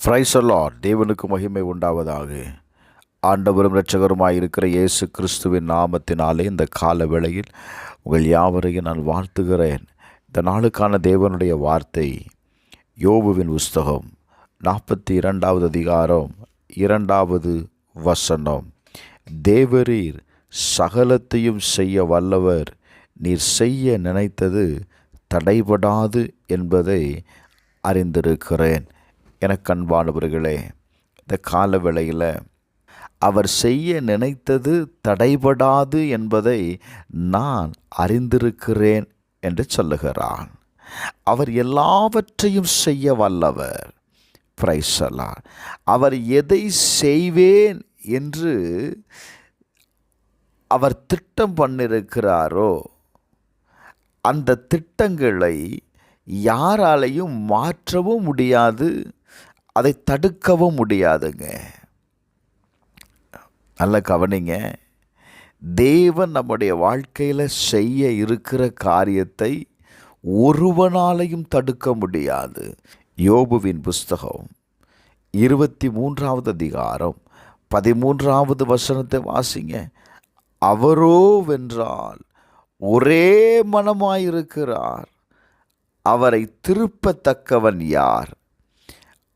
Praise the Lord. தேவனுக்கு மகிமை உண்டாவதாக. ஆண்டவரும் இரட்சகருமாய் இருக்கிற இயேசு கிறிஸ்துவின் நாமத்தினாலே இந்த கால வேளையில் உங்கள் யாவரையும் நான் வாழ்த்துகிறேன். இந்த நாளுக்கான தேவனுடைய வார்த்தை யோபுவின் புஸ்தகம் 42வது அதிகாரம் 2வது வசனம். தேவரீர் சகலத்தையும் செய்ய வல்லவர், நீர் செய்ய நினைத்தது தடைபடாது என்பதை அறிந்திருக்கிறேன். எனக்கு அன்பானவர்களே, இந்த கால வேளையில் அவர் செய்ய நினைத்தது தடைபடாது என்பதை நான் அறிந்திருக்கிறேன் என்று சொல்லுகிறான். அவர் எல்லாவற்றையும் செய்ய வல்லவர். Praise the Lord. அவர் எதை செய்வேன் என்று அவர் திட்டம் பண்ணிருக்கிறாரோ அந்த திட்டங்களை யாராலையும் மாற்றவும் முடியாது, அதை தடுக்கவும் முடியாதுங்க. நல்ல கவனிங்க. தேவன் நம்முடைய வாழ்க்கையில் செய்ய இருக்கிற காரியத்தை ஒருவனாலையும் தடுக்க முடியாது. யோபுவின் புஸ்தகம் 23வது அதிகாரம் 13வது வசனத்தை வாசிங்க. அவரோ வென்றால் ஒரே மனமாயிருக்கிறார், அவரை திருப்பத்தக்கவன் யார்?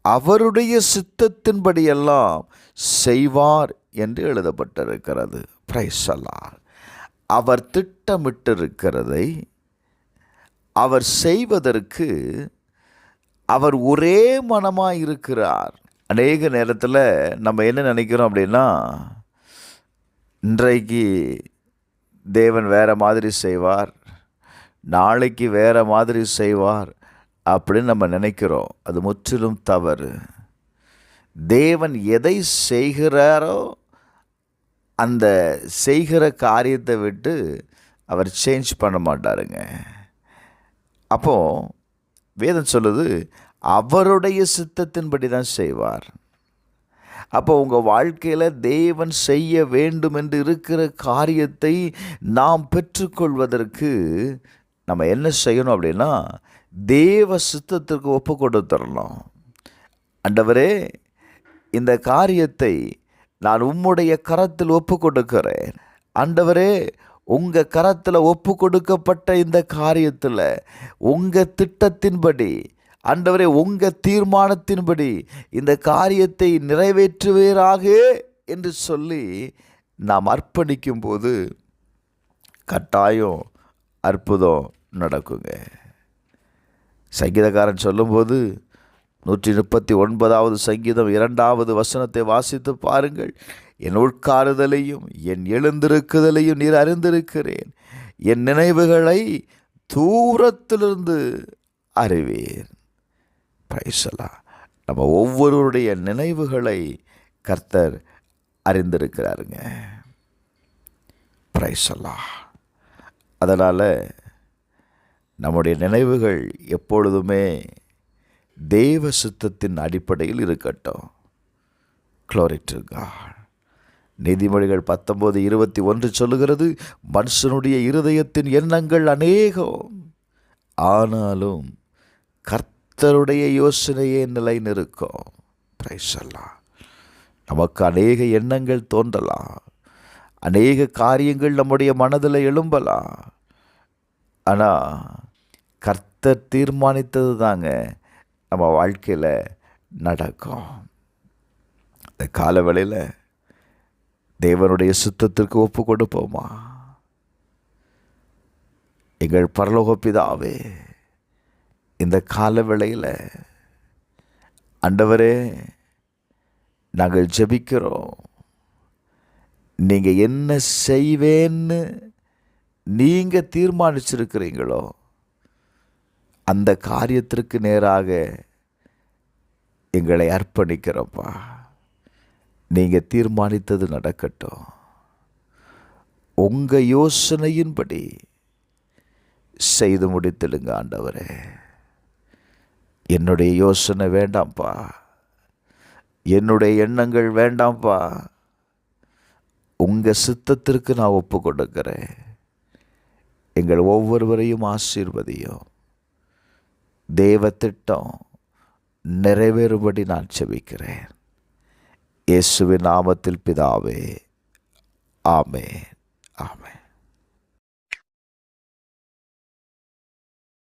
அவருடைய சித்தத்தின்படியெல்லாம் செய்வார் என்று எழுதப்பட்டிருக்கிறது. Praise the Lord. அவர் திட்டமிட்டிருக்கிறதை அவர் செய்வதற்கு அவர் ஒரே மனமாக இருக்கிறார். அநேக நேரத்தில் நம்ம என்ன நினைக்கிறோம் அப்படின்னா, இன்றைக்கு தேவன் வேறு மாதிரி செய்வார், நாளைக்கு வேறு மாதிரி செய்வார் அப்படின்னு நம்ம நினைக்கிறோம். அது முற்றிலும் தவறு. தேவன் எதை செய்கிறாரோ அந்த செய்கிற காரியத்தை விட்டு அவர் சேஞ்ச் பண்ண மாட்டாருங்க. அப்போது வேதம் சொல்லுது அவருடைய சித்தத்தின்படி தான் செய்வார். அப்போ உங்கள் வாழ்க்கையில் தேவன் செய்ய வேண்டும் என்று இருக்கிற காரியத்தை நாம் பெற்றுக்கொள்வதற்கு நம்ம என்ன செய்யணும் அப்படின்னா, தேவ சித்தத்திற்கு ஒப்பு கொடுத்துடணும். ஆண்டவரே, இந்த காரியத்தை நான் உம்முடைய கரத்தில் ஒப்பு கொடுக்கிறேன். ஆண்டவரே, உங்கள் கரத்தில் ஒப்பு கொடுக்கப்பட்ட இந்த காரியத்தில் உங்கள் திட்டத்தின்படி, ஆண்டவரே உங்கள் தீர்மானத்தின்படி இந்த காரியத்தை நிறைவேற்றுவீராக என்று சொல்லி நாம் அர்ப்பணிக்கும் போது கட்டாயம் அற்புதம் நடக்குங்க. சங்கீதக்காரன் சொல்லும்போது 139வது சங்கீதம் 2வது வசனத்தை வாசித்து பாருங்கள். என் உட்காருதலையும் என் எழுந்திருக்குதலையும் நீர் அறிந்திருக்கிறேன், என் நினைவுகளை தூரத்திலிருந்து அறிவீர். Praise the Lord. நம்ம ஒவ்வொருவருடைய நினைவுகளை கர்த்தர் அறிந்திருக்கிறாருங்க. Praise the Lord. அதனால் நம்முடைய நினைவுகள் எப்பொழுதுமே தேவ சித்தத்தின் அடிப்படையில் இருக்கட்டும். Glory to God. நீதிமொழிகள் 19:21 சொல்லுகிறது, மனுஷனுடைய இருதயத்தின் எண்ணங்கள் அநேகம், ஆனாலும் கர்த்தருடைய யோசனையே நிலை நிற்கும். Praise the Lord. நமக்கு அநேக எண்ணங்கள் தோன்றலாம், அநேக காரியங்கள் நம்முடைய மனதில் எழும்பலாம். ஆனால் கர்த்தர் தீர்மானித்தது தாங்க நம்ம வாழ்க்கையில் நடக்கும். இந்த காலவேளையில் தேவனுடைய சித்தத்திற்கு ஒப்பு கொடுப்போமா? எங்கள் பரலோக பிதாவே, இந்த காலவேளையில் ஆண்டவரே நாங்கள் ஜெபிக்கிறோம். நீங்கள் என்ன செய்வேன்னு நீங்கள் தீர்மானிச்சிருக்கிறீங்களோ அந்த காரியத்திற்கு நேராக எங்களை அர்ப்பணிக்கிறோம்ப்பா. நீங்கள் தீர்மானித்தது நடக்கட்டும். உங்கள் யோசனையின்படி செய்து முடித்திடுங்க ஆண்டவரே. என்னுடைய யோசனை வேண்டாம்ப்பா, என்னுடைய எண்ணங்கள் வேண்டாம்ப்பா, உங்கள் சித்தத்திற்கு நான் ஒப்பு கொடுக்கிறேன். எங்கள் ஒவ்வொருவரையும் ஆசீர்வதியும். தேவ திட்டம் நிறைவேறும்படி நான் செபிக்கிறேன். இயேசுவின் நாமத்தில் பிதாவே, ஆமென், ஆமென்.